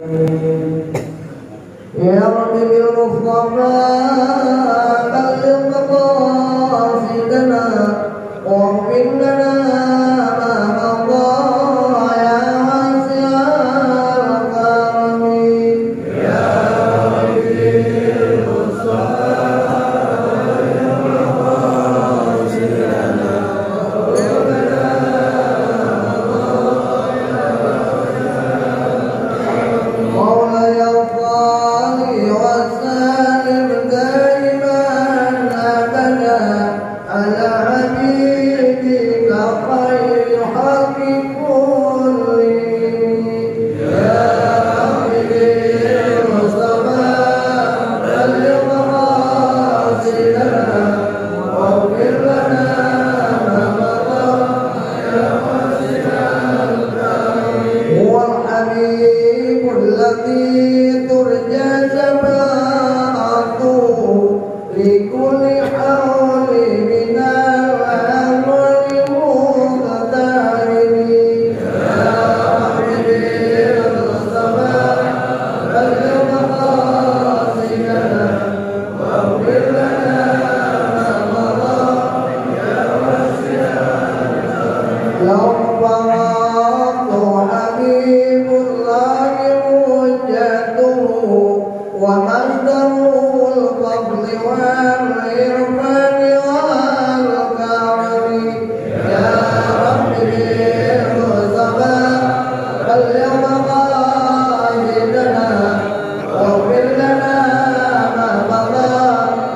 يا رب بالمصطفى بلغ مقاصدنا واغفر لنا ما مضى يا واسع الكرم يا رب بالمصطفى بلغ مقاصدنا واغفر لنا مولاي الصالح والسالم دائما ابدا على حبيبك خير خلق كلهم يا حبيبي المصطفى بلغ مقاصدنا واغفر لنا ما مضى يا واسع الكرم هو الحبيب الذي ترجى شفاعته لكل حول من الأمر مقترب يا حبيبي المصطفى بلغ مقاصدنا واغفر لنا ما مضى يا واسع الكرم حبيب الله حجته ومصدره الفضل والعرفان والكرم يا رب بالمصطفى بلغ مقاصدنا واغفر لنا ما مضى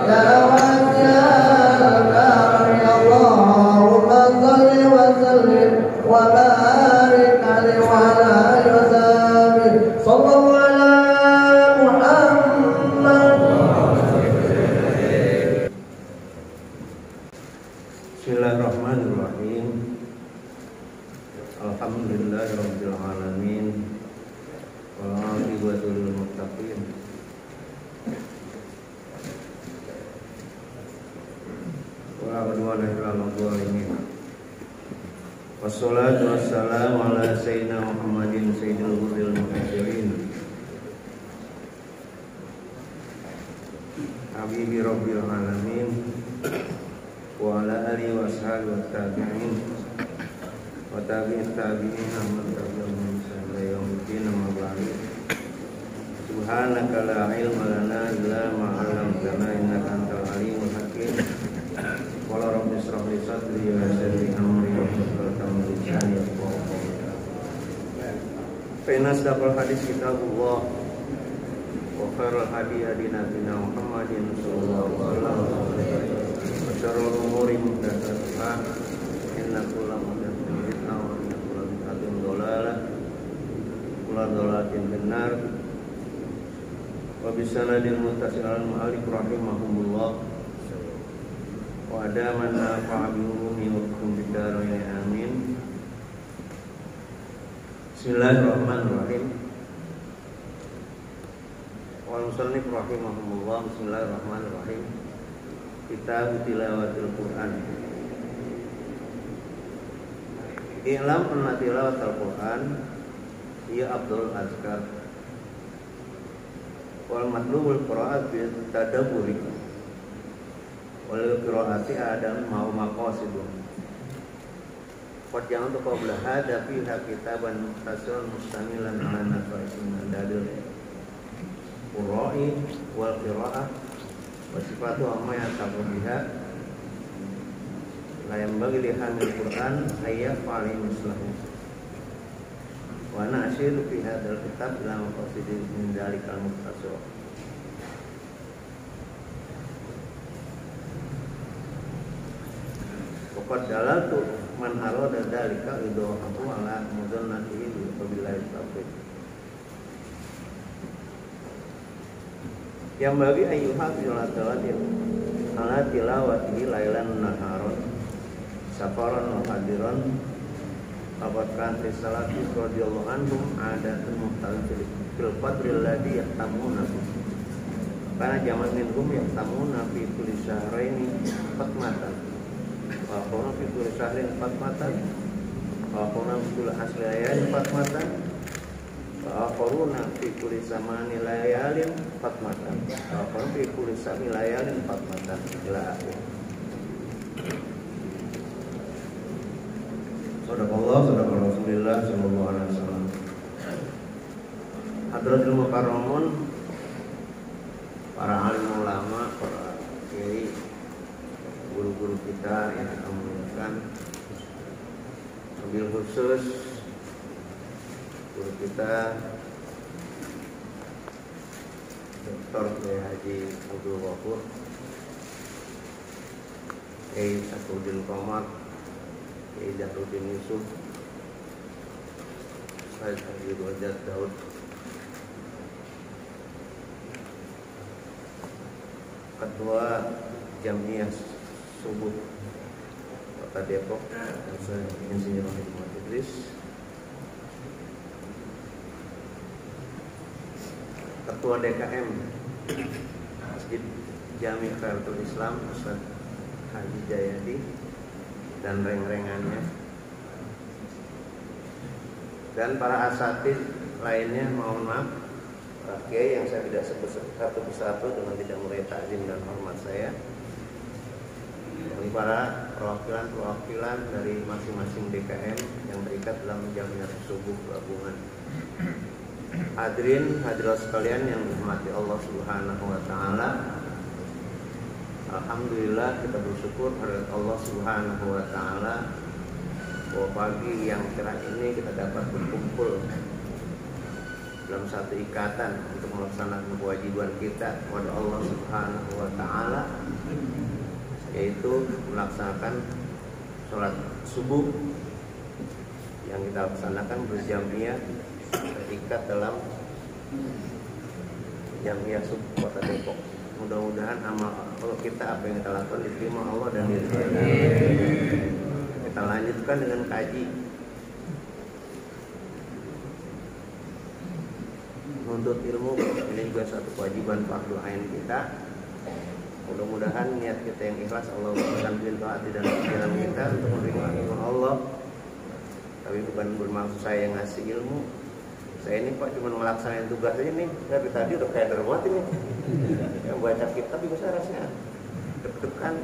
يا واسع الكرم اللهم صل وسلم وبارك عليه وعلى آله وصحبه صلى الله على محمد. Bismillahirrahmanirrahim. Alhamdulillahirabbil alamin. Wal 'aqibatu lil muttaqin. Wa la 'udwana illa 'alal zalimin. Wassalatu wassalamu ala sayyidina Muhammadin sayyidil hurril muhajirin habibi rabbil alamin wa ala alihi wa sahbihi wa tabi'in wa tabi'in tabi'in man tabi'ahum bi ihsan ila yaumiddin amma ba'du. Subhanaka la ilma lana illa ma 'allamtana innaka antal alimul hakim. Qala rabbi ishrah li sadri wa yassir li amri wahlul min lisani yafqahu qawli. Fa inna asdaqal hadis kitabullah wa khairal hadi hadi nabiyina Muhammadin sallallahu alaihi wasallam wa syarrul umuri muhdatsatuha inna kulla muhdatsatin bid'ah wa inna kulla bid'atin dhalalah kulla dhalalatin finnar wa bisanadil muttasil al-mu'allif rahimahumullah wa adaman nafa'a bi'ulumi wa hukum bidaraini amin. Bismillahirrahmanirrahim. Wal musannif rahimahumullah. Bismillahirrahmanirrahim. Kitab tilawatil Quran. I'lam anna tilawatil Quran hiya afdalul azkar wal matlubul qira'at bi tadabburi wal qira'ati adam mau maqasidun. Qad jangan tu qabla hada fiha kitaban mukhtasaran mustamilan ala nafa'isin dalil qira'i wal qira'ah wa sifatu amma yatabu biha la yanbaghi li hamil Qur'an ayya fa'ali muslahu wa na'shiru fi hadzal kitab ila maqasidin min dalikal mukhtasar. Qad dalatu man arada dalika idahu ala mudannatihi wa billahi taufiq. Yang bagi ayyuha filatawatin ala tilawatihi lailan naharon safaran wa hadiran Abadkan risalati radhiyallahu anhum adatun muhtalifil fil fadril ladzi yahtamuna karena zaman minhum yahtamuna fi kulli syahraini fatmatan wa qawna fi kulli syahrin fatmatan wa qawna fi kulli asliyain fatmatan Koruna fi kulli zamani layalin fatmatan. Koruna fi kulli zamani layalin fatmatan. Ila akhir. Sadaqallah, sadaqallah Rasulullah sallallahu alaihi wasallam. Hadratul mukarramun, para alim ulama, para kiai, guru-guru kita yang kita muliakan, wabil khusus guru kita Dr. Haji Abdul Ghafur, Kiai Safuddin Komar, Kiai Jatuddin Yusuf, Said Haji Wajad Daud, Ketua Jamiah Subuh Kota Depok, Insinyur Muhammad Idris, Ketua DKM Masjid Jami Khairatul Islam Ustaz Haji Jayadi dan reng-rengannya, dan para asatid lainnya. Mohon maaf para kiai yang saya tidak sebut satu persatu dengan tidak mulai takzim dan hormat saya, dan para perwakilan dari masing-masing DKM yang terikat dalam Jamiah Subuh Gabungan. Hadirin hadirat sekalian yang dirahmati Allah Subhanahu wa taala. Alhamdulillah kita bersyukur kepada Allah Subhanahu wa taala bahwa pagi yang cerah ini kita dapat berkumpul dalam satu ikatan untuk melaksanakan kewajiban kita kepada Allah Subhanahu wa taala, yaitu melaksanakan sholat subuh yang kita laksanakan berjamiah terikat dalam Jamiah Subuh Kota Depok. Mudah-mudahan amal kita, apa yang kita lakukan, diterima Allah dan diridhoi. Kita lanjutkan dengan kaji, menuntut ilmu. Ini juga satu kewajiban fardu ain kita. Mudah-mudahan niat kita yang ikhlas Allah berikan pintu hati dan pikiran kita untuk menerima ilmu Allah. Tapi bukan bermaksud saya ngasih ilmu. Saya ini Pak cuma melaksanakan tugas aja nih. Dari tadi udah kayak derwat ini. Yang baca kitab juga saya rasanya deg-degan.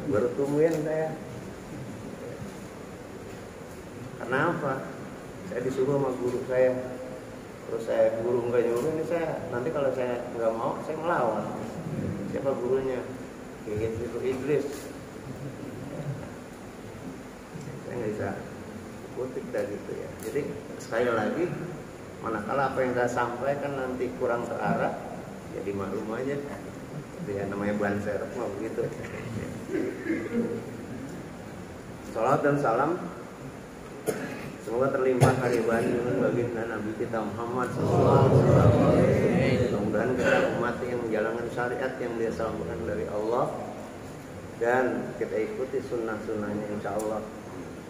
Baru tungguin saya. Kenapa? Saya disuruh sama guru saya. Terus saya guru nggak nyuruh, ini saya nanti kalau saya nggak mau saya melawan. Siapa gurunya? Kiai Idris. Saya nggak bisa kutip dah gitu ya. Jadi sekali lagi, manakala apa yang saya sampaikan nanti kurang terarah, jadi maklum aja. Dia namanya ban serep mah begitu. Salat dan salam semoga terlimpah kariban bagi Nabi kita Muhammad SAW. Mudah-mudahan kita umat yang menjalankan syariat yang dia sampaikan dari Allah, dan kita ikuti sunnah-sunnahnya, insya Allah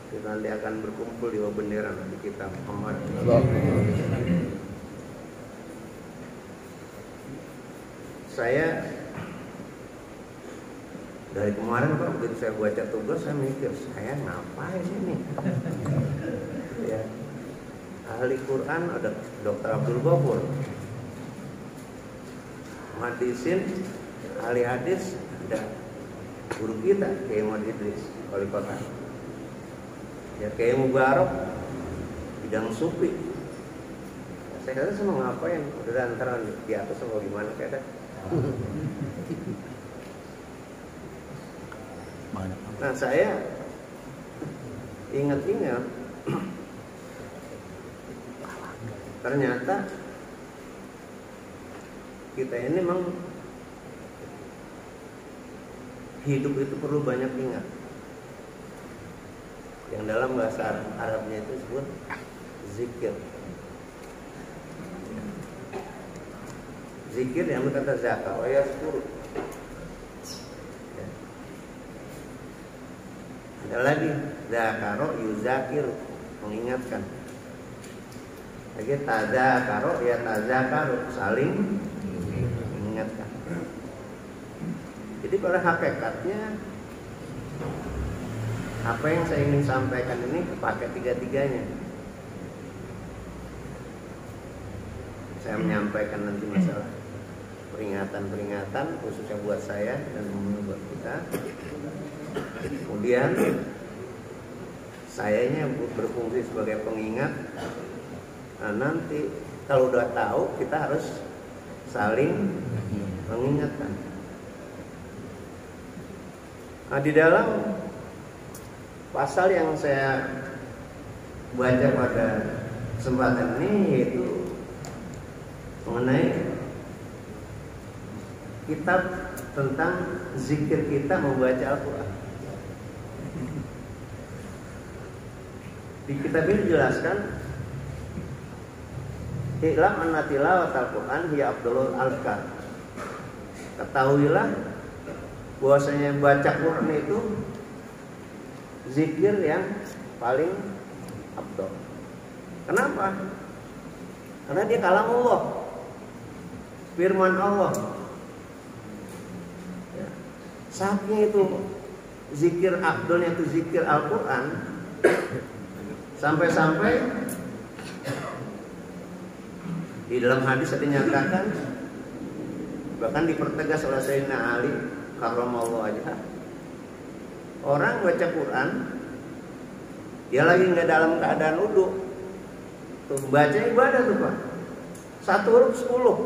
kita nanti akan berkumpul di bawah bendera Nabi kita Muhammad. Saya dari kemarin Pak, begitu saya baca tugas, saya mikir, saya ngapain ini? Ya, ahli Quran ada Dr. Abdul Ghafur, hadisin, ahli hadis ada guru kita Kiai Muhammad Idris, wali kota. Ya Kiai Mubarak bidang sufi. Saya kata sama ngapain? Udah antara di atas sama gimana kayak Nah saya ingat-ingat ternyata kita ini memang hidup itu perlu banyak ingat. Yang dalam bahasa Arabnya itu disebut zikir. Zikir yang berkata zakar, wa yazkur. Ya. Ada lagi zakaro yuzakir, mengingatkan. Lagi tadzakaro ya tadzakaru, saling mengingatkan. Jadi pada hakikatnya apa yang saya ingin sampaikan ini pakai tiga-tiganya. saya menyampaikan nanti masalah peringatan-peringatan khususnya buat saya dan buat kita. Kemudian sayanya berfungsi sebagai pengingat. Nah, nanti kalau udah tahu kita harus saling mengingatkan. Nah, di dalam pasal yang saya baca pada kesempatan ini yaitu mengenai kitab tentang zikir kita membaca Al-Quran. Di kitab ini dijelaskan, "I'lam anna tilawatal Qur'an hiya afdalul azkar." Ketahuilah bahwasanya baca Quran itu zikir yang paling afdal. Kenapa? Karena dia kalam Allah, firman Allah. Ya. Saking itu zikir afdalnya itu zikir Al-Quran, sampai-sampai di dalam hadis ada dinyatakan, bahkan dipertegas oleh Sayyidina Ali karramallahu wajhah, orang baca Quran dia lagi nggak dalam keadaan wudu, tuh baca ibadah tuh Pak, 1 huruf 10,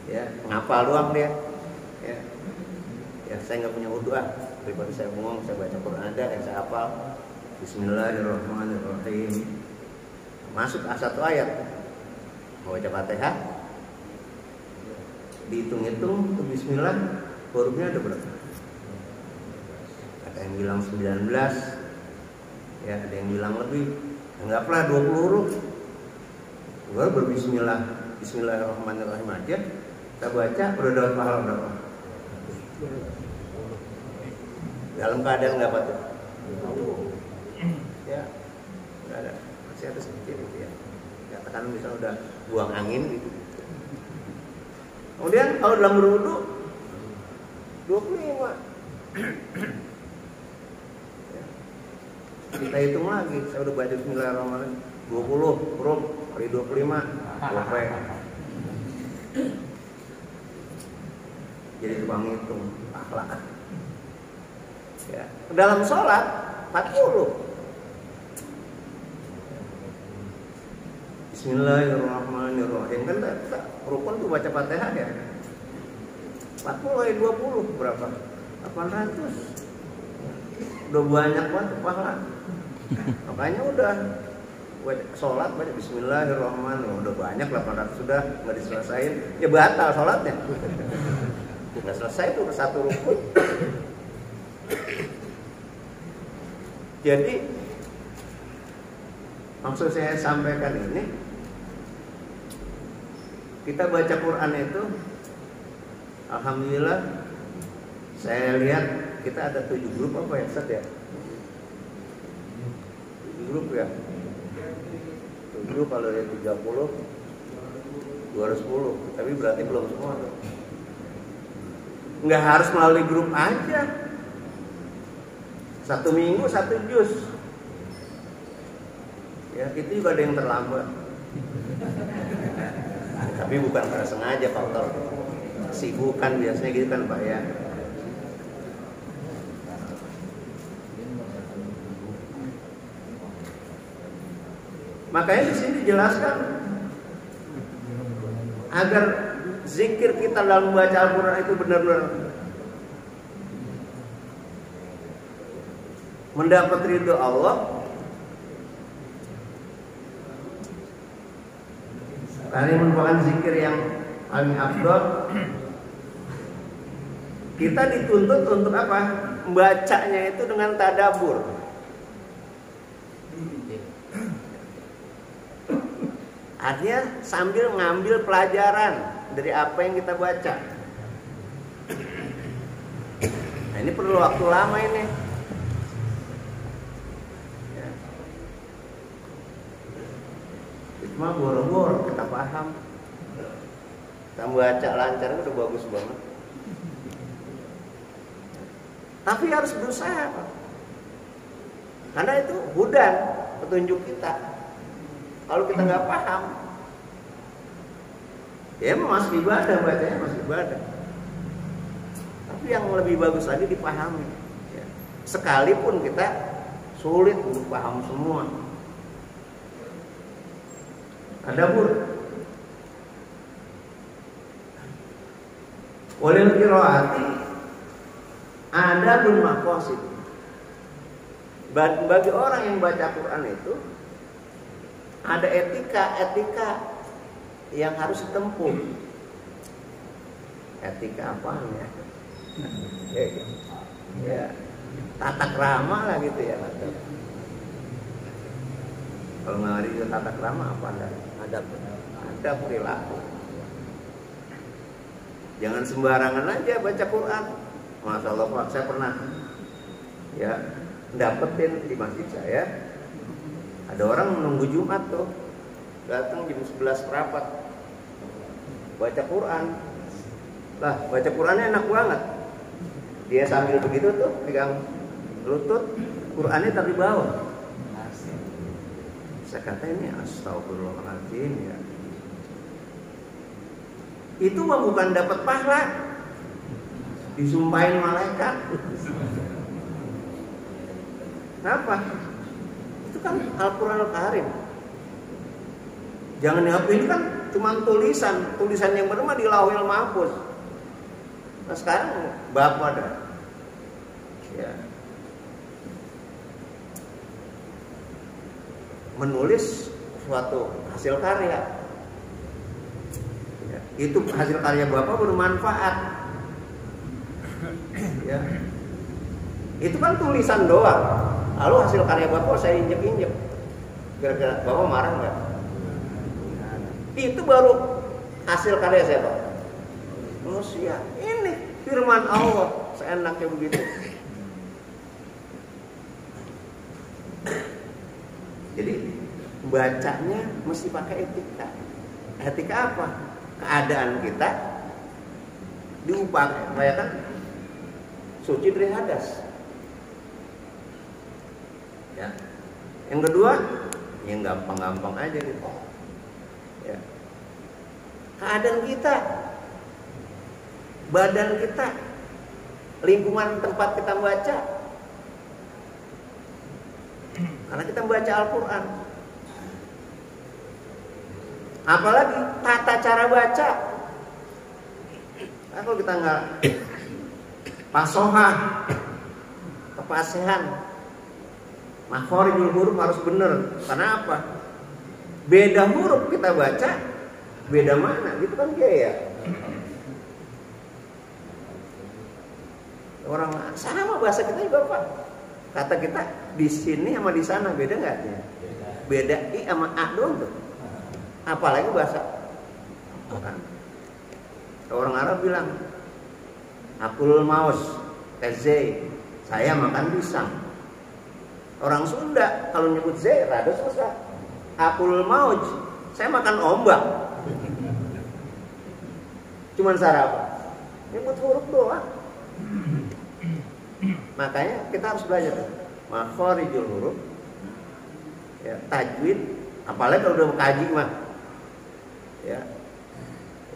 ya ngapal doang dia, ya saya nggak punya wudu daripada saya ngomong, saya baca Quran ada yang saya hafal. Bismillahirrahmanirrahim. Masuk satu ayat, mau baca Fatihah, dihitung-hitung ke Bismillah, hurufnya ada berapa? Ada yang bilang 19, ya ada yang bilang lebih. Anggaplah 20 huruf. Baru berbismillah, Bismillahirrahmanirrahim aja kita baca, udah dapat pahala berapa? Dalam keadaan nggak apa tuh? Ya, nggak ada. Masih ada sedikit gitu ya. Katakan misalnya udah buang angin gitu. Kemudian kalau dalam berwudu 25. Ya. Kita hitung lagi. Saya udah baca Bismillahirrahmanirrahim 20 huruf kali 25 gope. Jadi tukang hitung akhlak. Ya. Dalam sholat 40. Bismillahirrahmanirrahim. Kan rukun tuh baca Fatihah ya. 40 kali 20 berapa? 800. Udah banyak banget pahala. Makanya udah sholat baca Bismillahirrahmanirrahim, udah banyak 800 sudah nggak diselesain, ya batal sholatnya. Nggak selesai tuh satu rukun. Jadi maksud saya sampaikan ini, kita baca Quran itu, alhamdulillah, saya lihat kita ada 7 grup apa ya, Ustaz ya? 7 grup ya. 7 grup kalau ada 30, 210, tapi berarti belum semua. Nggak harus melalui grup aja. 1 minggu 1 juz. Ya, itu juga ada yang terlambat. Tapi bukan karena sengaja, faktor kesibukan biasanya gitu kan Pak ya. Makanya di sini dijelaskan agar zikir kita dalam membaca Al-Quran itu benar-benar mendapat ridho Allah. Ini merupakan zikir yang paling afdal. Kita dituntut untuk apa? Membacanya itu dengan tadabbur. Artinya sambil ngambil pelajaran dari apa yang kita baca. Nah, ini perlu waktu lama ini. Cuma boro-boro kita paham, kita baca lancar itu udah bagus banget. Tapi harus berusaha, Pak. Karena itu hudan, petunjuk kita. Kalau kita nggak paham, ya masuk ibadah, bacanya masuk ibadah. Tapi yang lebih bagus lagi dipahami. Ya. Sekalipun kita sulit untuk paham semua. Adapun walil qiraati adabun maqasid. Bagi orang yang baca Quran itu ada etika yang harus ditempuh. Etika apa ya? Ya, tata krama lah gitu ya. Kalau nggak ada tata krama apa ada perilaku. Jangan sembarangan aja baca Quran. Masya Allah Pak, saya pernah ya dapetin di masjid saya ada orang menunggu Jumat tuh, datang jam 11 rapat baca Quran. Lah baca Qurannya enak banget. Dia sambil begitu tuh pegang lutut, Qurannya tapi bawah. Saya kata ini astagfirullahaladzim ya. Itu mah bukan dapat pahala, disumpahin malaikat. Kenapa? Itu kan Al-Quran Al-Karim. Jangan dianggap ini kan cuma tulisan yang benar di Lauhil Mahfuz. Nah sekarang Bapak ada, ya, menulis suatu hasil karya. Ya, itu hasil karya Bapak bermanfaat. Ya. Itu kan tulisan doang. Lalu hasil karya Bapak saya injek-injek. Gara-gara Bapak marah nggak? Itu baru hasil karya saya Pak. Manusia ini firman Allah seenaknya begitu. Jadi bacanya mesti pakai etika. Etika apa? Keadaan kita diupayakan suci dari hadas. Ya. Yang kedua, yang gampang-gampang aja gitu. Ya. Keadaan kita, badan kita, lingkungan tempat kita baca. Karena kita membaca Al-Quran. Apalagi tata cara baca. Nah, kalau kita nggak pasohah, kepasihan, makhorijul huruf harus benar. Karena apa? Beda huruf kita baca, beda mana? Gitu kan gaya. Orang sama bahasa kita juga Pak. Kata kita di sini sama di sana beda nggak? Beda i sama a doang tuh. Apalagi bahasa Quran. Orang Arab bilang akul maus teze, saya makan pisang. Orang Sunda kalau nyebut ze rada susah. Akul mauj, saya makan ombak. Cuman sarapan. Nyebut huruf doang. Makanya kita harus belajar makhorijul huruf, ya, tajwid, apalagi kalau udah kaji mah, ya,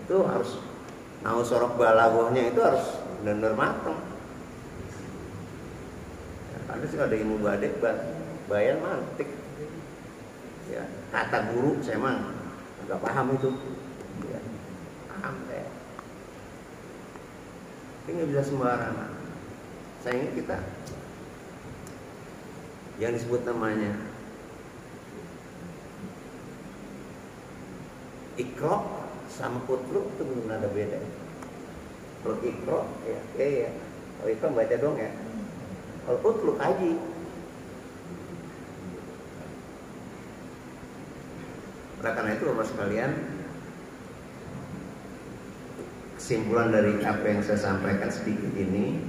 itu harus mau sorok balaghahnya itu harus benar-benar matang. Ya, karena sih ada ilmu badek, bayan mantik, ya, kata guru saya mah nggak paham itu, ya, paham ya. Ini nggak bisa sembarangan. Sayangnya kita yang disebut namanya ikro sama utlu itu belum ada beda. Kalau ikro ya, kalau ikro baca dong ya. Kalau utlu kaji. Karena itu Bapak sekalian, kesimpulan dari apa yang saya sampaikan sedikit ini,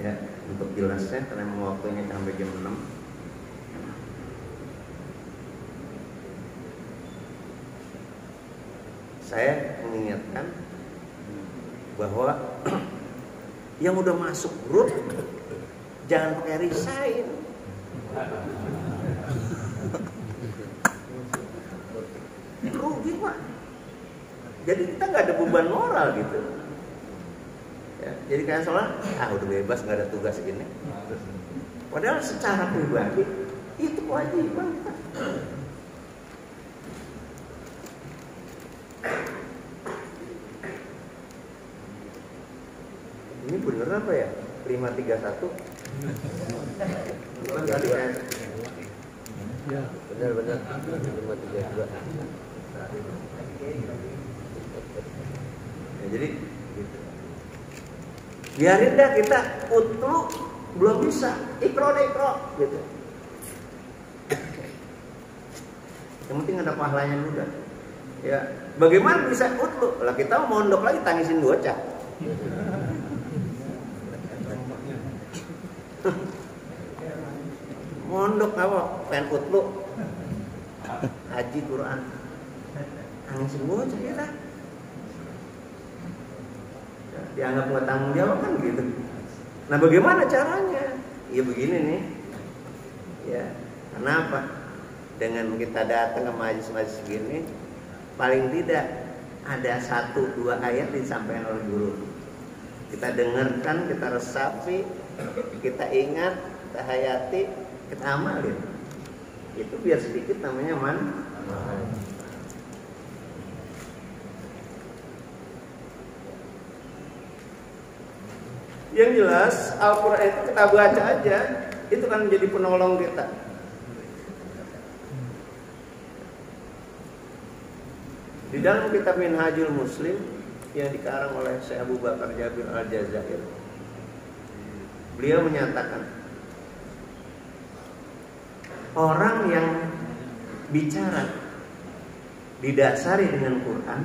ya, untuk jelasnya karena memang waktunya sampai jam 6. Saya mengingatkan bahwa yang udah masuk grup jangan pakai resign. rugi Pak. Jadi kita nggak ada beban moral gitu. Ya, jadi kayak soalnya, udah bebas nggak ada tugas gini. Padahal secara pribadi itu kewajiban kita. Ini bener apa ya? 531. Bukan tadi kan? Ya, benar-benar 532. Ya, jadi gitu. Biarin dah kita utlu belum bisa, ikro gitu. Yang penting ada pahalanya dulu dah. Ya, bagaimana bisa utlu? Lah kita mau mondok lagi tangisin bocah. Mondok apa? Pengen utlu, haji Quran, tangisin bocah kita. Ya, dianggap nggak tanggung jawab kan gitu. Nah bagaimana caranya? Ya begini nih. Ya, kenapa? Dengan kita datang ke majelis-majelis segini, paling tidak ada 1-2 ayat disampaikan oleh guru. Kita dengarkan, kita resapi, kita ingat, kita hayati, kita amalin. Itu biar sedikit namanya manfaat. Yang jelas Al-Quran itu kita baca aja, itu kan menjadi penolong kita. Di dalam kitab Minhajul Muslim yang dikarang oleh Syekh Abu Bakar Jabir Al-Jazair, beliau menyatakan orang yang bicara didasari dengan Quran,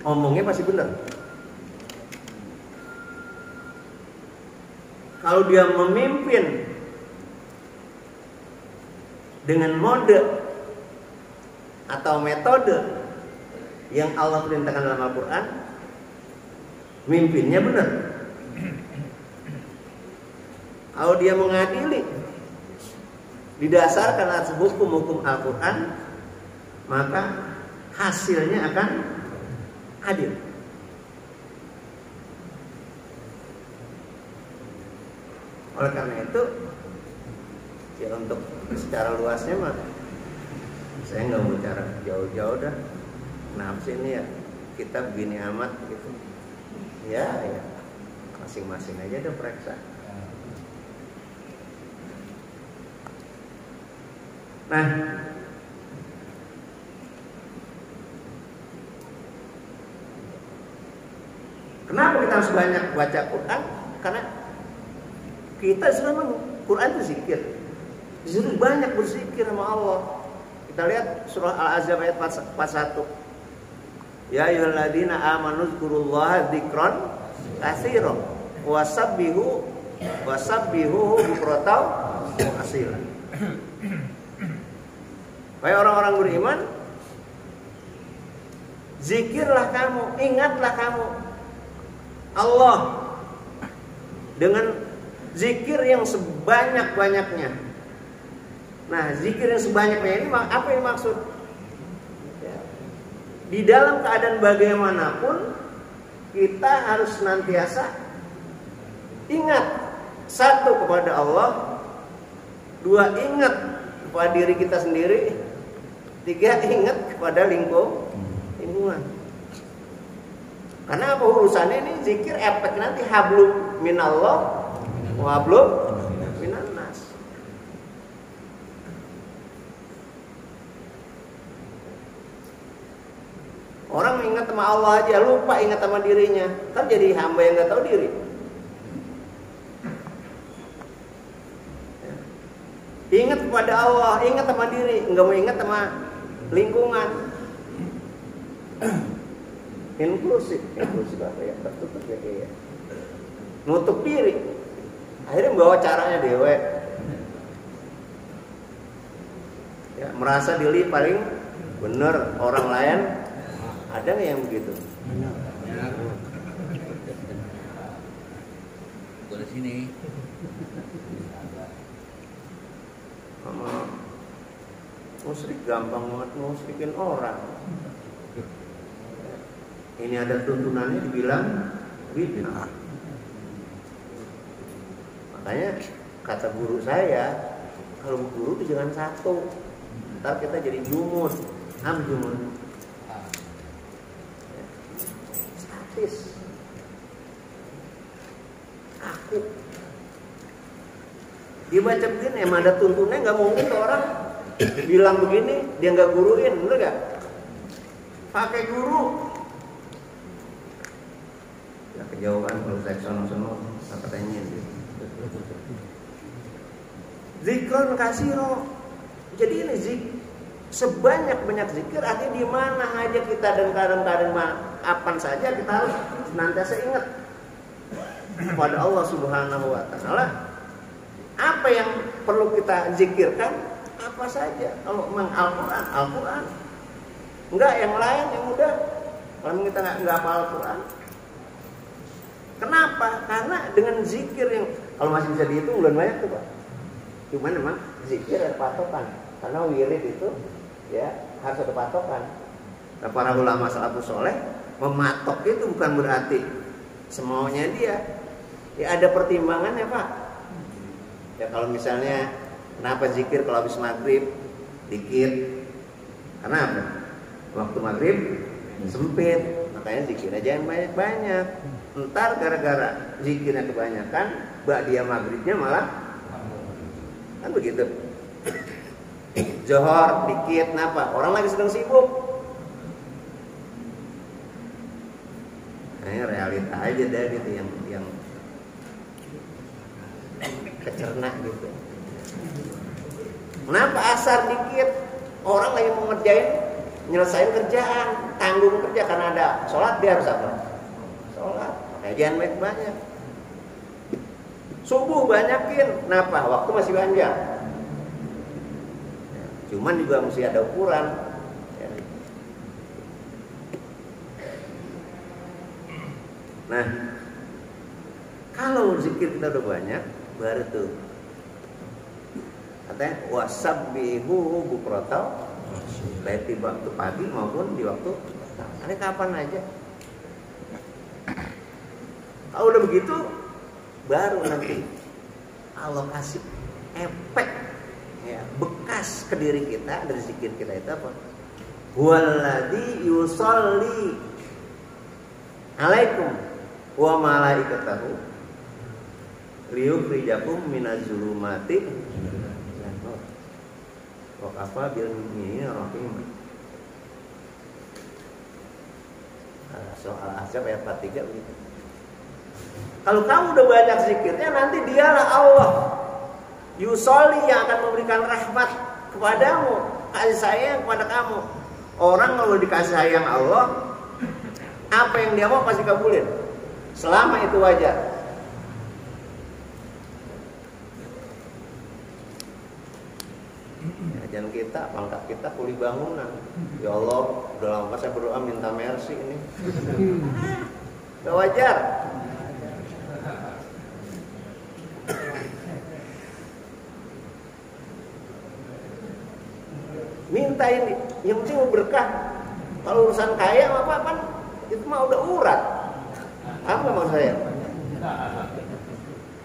omongnya pasti benar. Kalau dia memimpin dengan mode atau metode yang Allah perintahkan dalam Al-Quran, mimpinnya benar. Kalau dia mengadili didasarkan atas hukum-hukum Al-Quran, maka hasilnya akan adil. Oleh karena itu, ya untuk secara luasnya mah saya nggak mau bicara jauh-jauh dah. Kenapa sih ini ya kita begini amat gitu? Ya, masing-masing aja udah periksa. Nah, kenapa kita harus banyak baca Quran? Karena kita selama Quran itu zikir, disuruh banyak berzikir sama Allah. Kita lihat surah Al-Ahzab ayat 41. Ya ayyuhalladzina amanu dzkurullaha dzikran katsiran wasabbihuhu bukratan wa asila. Wahai orang-orang beriman, zikirlah kamu, ingatlah kamu Allah dengan zikir yang sebanyak-banyaknya. Nah, zikir yang sebanyak-banyaknya ini apa yang maksud? Ya. Di dalam keadaan bagaimanapun kita harus senantiasa ingat, satu kepada Allah, dua ingat kepada diri kita sendiri, tiga ingat kepada lingkungan. Karena apa urusannya ini zikir efek nanti hablum minallah wa hablum minan nas. Orang ingat sama Allah aja lupa ingat sama dirinya, kan jadi hamba yang nggak tahu diri. Ingat kepada Allah, ingat sama diri, nggak mau ingat sama lingkungan. Inklusif apa ya? Tertutup ya kayak. Nutup diri. Akhirnya membawa caranya dewe. Ya, merasa diri paling benar, orang lain ada nggak yang begitu? Gue di sini. Musyrik gampang banget musyrikin orang. Ini ada tuntunannya dibilang bid'ah. Makanya kata guru saya, kalau guru itu jangan satu, ntar kita jadi jumud. Jumud statis, kaku. Dia baca begini, emang ada tuntunannya, nggak mungkin orang bilang begini dia nggak guruin, bener nggak? Pakai guru. Ya kejauhan kalau saya sono-sono apa tanya gitu. Zikron kasiro. Jadi ini sebanyak-banyak zikir, artinya di mana aja kita dan kadang-kadang kapan saja kita harus senantiasa ingat kepada Allah Subhanahu wa taala. Apa yang perlu kita zikirkan? Apa saja. Kalau memang Al-Qur'an, Al-Qur'an. Enggak yang lain yang udah. Kalau kita enggak hafal Al-Qur'an. Kenapa? Karena dengan zikir yang kalau masih bisa dihitung bulan banyak tuh Pak. Cuman memang zikir ada patokan. Karena wirid itu ya harus ada patokan. Nah, para ulama salafus soleh mematok itu bukan berarti semaunya dia. Ya ada pertimbangannya Pak. Ya kalau misalnya kenapa zikir kalau habis maghrib dikit? Karena apa? Waktu maghrib sempit, makanya zikir aja yang banyak-banyak. Ntar gara-gara zikirnya kebanyakan, ba'diyah maghribnya malah kan begitu. Johor dikit, kenapa? Orang lagi sedang sibuk. Nah, ini realita aja deh gitu yang kecerna gitu. Kenapa asar dikit? Orang lagi mau ngerjain, nyelesain kerjaan, tanggung kerja karena ada sholat, dia harus apa? Sholat. Makanya jangan banyak. Subuh banyakin, kenapa? Waktu masih panjang. Cuman juga mesti ada ukuran. Nah, kalau zikir kita udah banyak, baru tuh katanya wasabbihu bukrata, baik di waktu pagi maupun di waktu ini kapan aja. Kalau udah begitu, baru nanti Allah kasih efek ya, bekas ke diri kita dari zikir kita itu apa? Huwaladzi yusolli alaikum wa malaikatahu liyukhrijakum minaz zulumati ilan nur. Wa kafa bil mu'minina rahim. Soal Ahzab ayat 43 begitu. Kalau kamu udah banyak zikirnya, nanti dialah Allah yusolli yang akan memberikan rahmat kepadamu, kasih sayang kepada kamu. Orang kalau dikasih sayang Allah, apa yang dia mau pasti kabulin, selama itu wajar. Jangan kita, pangkat kita kuli bangunan. Ya Allah, udah lama saya berdoa minta mercy ini. Udah wajar. Minta ini, yang penting mau berkah. Kalau urusan kaya apa-apa itu mah udah urat. Apa maksud saya?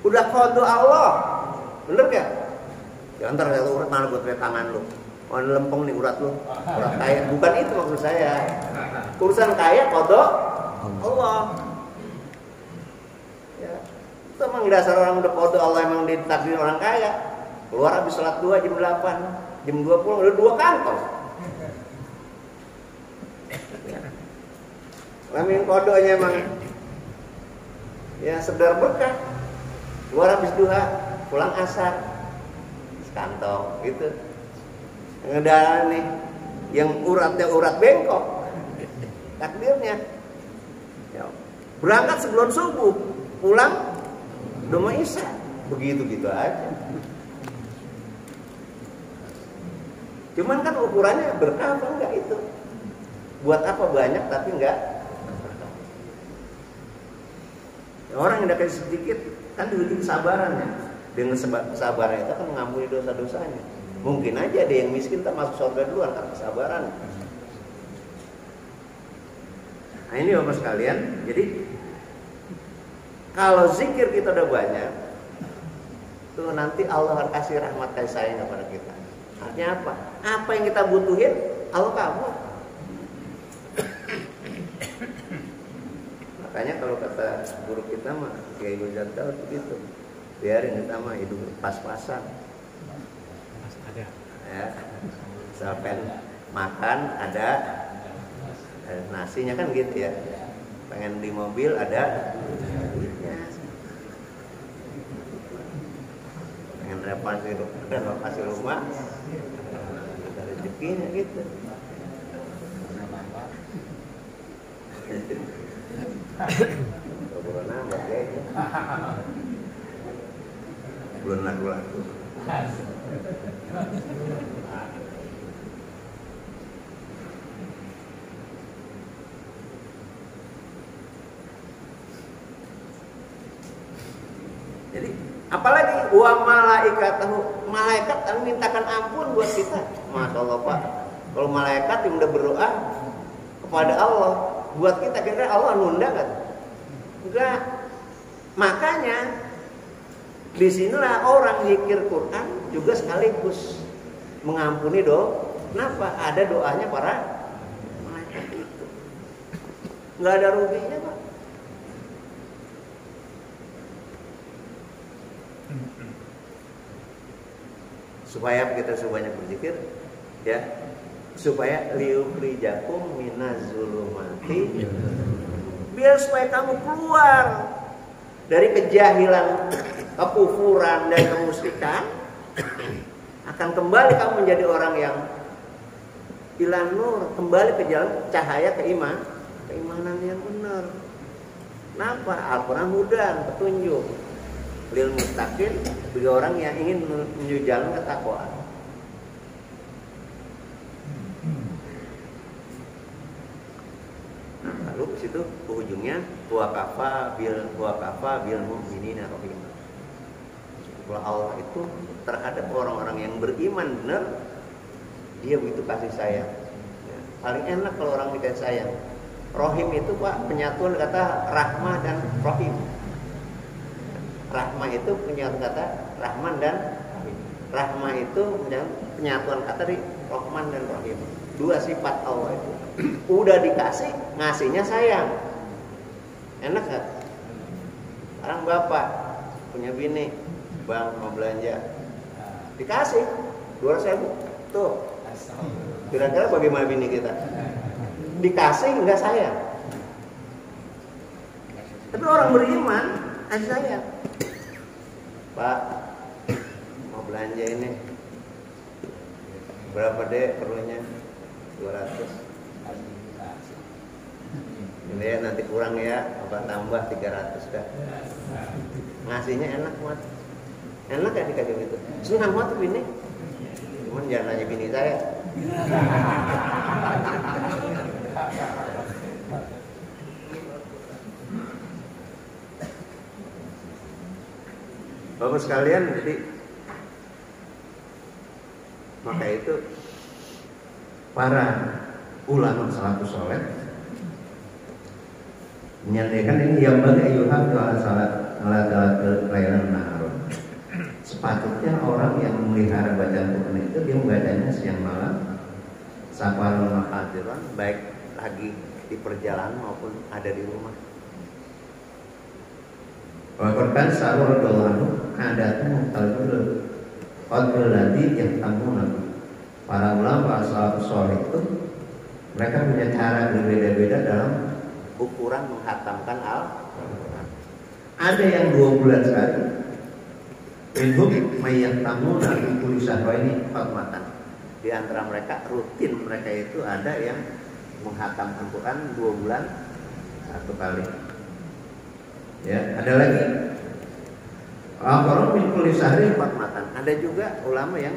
Udah qada Allah. Bener gak? Ya ntar satu urat mana buat tangan lu. Mana lempeng nih urat lu. Urat kaya. Bukan itu maksud saya. Urusan kaya qada Allah. Ya. Itu emang dasar orang udah qada Allah, emang ditakdir orang kaya. Keluar habis sholat 2 jam 8. Jam 2 pulang udah 2 kantong. Lamin kodonya emang ya sedar berkah. Keluar habis duha, pulang asar, sekantong gitu. Yang ada nih, yang uratnya urat bengkok, takdirnya. Ya, berangkat sebelum subuh, pulang udah mau isya, begitu-gitu aja. Cuman kan ukurannya berkah apa enggak itu? Buat apa banyak tapi enggak berkah? Orang yang udah kasih sedikit kan diuji kesabarannya. Dengan kesabaran itu kan mengampuni dosa-dosanya. Mungkin aja ada yang miskin tak masuk surga duluan karena kesabaran. Nah ini Bapak sekalian, jadi kalau zikir kita udah banyak, tuh nanti Allah akan kasih rahmat kasih sayang kepada kita. Artinya apa? Apa yang kita butuhin, Allah kabul. Makanya kalau kata guru kita mah, Kiai Gojadal begitu, biarin kita mah hidup pas-pasan. Ya, misalkan makan ada nasinya kan gitu ya, pengen di mobil ada duitnya, pengen renovasi rumah ada rezekinya gitu. Belum nambah kayaknya, belum laku-laku. Jadi apalagi wa malaikatahu, malaikat akan mintakan ampun buat kita. Masya Allah Pak, kalau malaikat yang udah berdoa kepada Allah buat kita, kira-kira Allah nunda kan? Enggak. Makanya disinilah orang zikir Quran juga sekaligus mengampuni doa. Kenapa? Ada doanya para malaikat itu. Nggak ada ruginya Pak. Supaya kita sebanyak berzikir, ya, supaya liukhrijakum minaz-zulumati, biar supaya kamu keluar dari kejahilan, kekufuran dan kemusyrikan, akan kembali kamu menjadi orang yang ilan nur, kembali ke jalan cahaya keimanan yang benar. Kenapa? Al-Quran hudan, petunjuk lil muttaqin, bagi orang yang ingin menuju jalan ketakwaan. Nah, lalu ke situ ujungnya wa kafa bil mu'minina rahimah. Cukuplah Allah itu terhadap orang-orang yang beriman benar, dia begitu kasih sayang. Ya, paling enak kalau orang dikasih sayang. Rohim itu Pak penyatuan kata rahmah dan rohim. Rahmah itu penyatuan kata Rahman dan Rahim. Rahmah itu penyatuan kata dari Rahman dan Rahim. Dua sifat Allah itu. Udah dikasih, ngasihnya sayang. Enak gak? Sekarang bapak punya bini, bang mau belanja, dikasih 200.000. Tuh, kira-kira bagaimana bini kita? Dikasih nggak sayang. Tapi orang beriman kasih sayang. Pak, mau belanja ini berapa deh perlunya? 200. Ini ya nanti kurang ya, apa tambah 300 dah. Ngasihnya enak banget. Enak ya dikasih gitu. Senang banget bini. Cuman jangan nanya bini saya. Bapak sekalian, jadi maka itu para ulama salafus saleh menyampaikan ini yang bagi ayuhab ala salat ala kelainan nahar. Sepatutnya orang yang memelihara bacaan Quran itu dia membacanya siang malam, safaran mahadiran, baik lagi di perjalanan maupun ada di rumah. Bahkan sahur doang ada muhtalul qadrul ladzi yang tamun. Para ulama salafus saleh itu mereka punya cara berbeda-beda dalam ukuran menghatamkan Al-Quran. Ada yang 2 bulan sekali. Minhum mayyat tamuna fi kulli syahraini khatmatan. Di antara mereka rutin mereka itu ada yang menghatamkan Quran 2 bulan 1 kali. Ya, ada lagi. Al-Quran min kulli syahri khatmatan. Ada juga ulama yang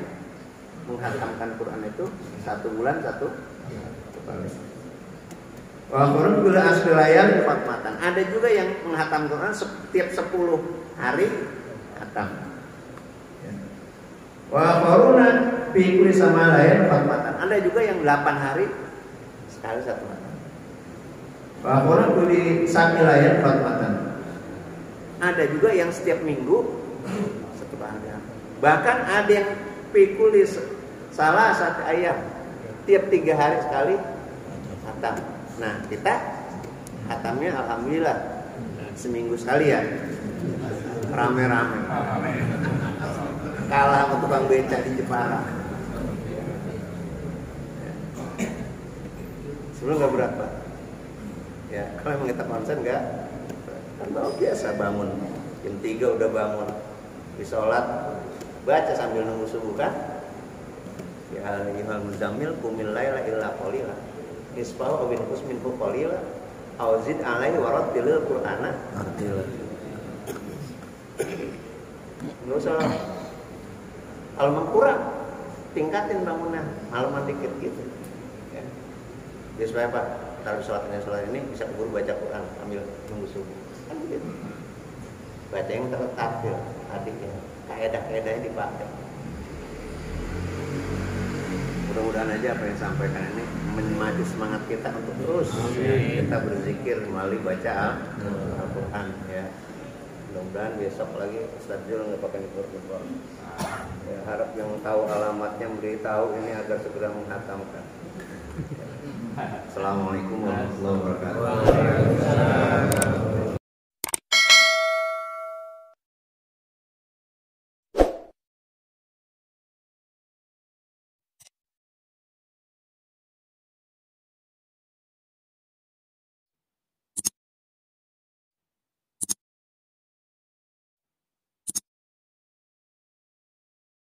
menghatamkan Quran itu 1 bulan 1 kali. Al-Quran bila asfilayan khatmatan. Ada juga yang menghatam Quran setiap 10 hari khatam. Wa qaruna pikul sama lain khatmatan. Ada juga yang 8 hari sekali satu khatam. Bahkan kuli sami lain khatmatan. Ada juga yang setiap minggu satu kali. Bahkan ada yang pikul salah satu ayat tiap 3 hari sekali khatam. Nah kita khatamnya alhamdulillah seminggu sekali ya, rame-rame. Kalah sama tukang beca di Jepara. Sebelum nggak berat Pak. Ya kalau emang kita konsen nggak, kan biasa bangun jam 3 udah bangun, di sholat baca sambil nunggu subuh kan. Ya ayyuhal muzammil qumil laila illa qalila nisfahu aw inqus minhu qalila aw zid alaihi wa rattilil qur'ana tartila. Enggak usah halaman kurang, tingkatin bangunan halaman dikit gitu ya. Jadi supaya apa? Kalau sholat ini bisa keburu baca Quran sambil nunggu subuh kan gitu. Baca yang tertartil adiknya, kaedah-kaedahnya dipakai. Mudah-mudahan aja apa yang disampaikan ini memacu semangat kita untuk terus kita berzikir melalui baca Al-Quran ya. Mudah-mudahan besok lagi Ustaz Jul nggak pakai nikor-nikor. Ya, harap yang tahu alamatnya beritahu ini agar segera menghatamkan. Assalamualaikum warahmatullahi wabarakatuh.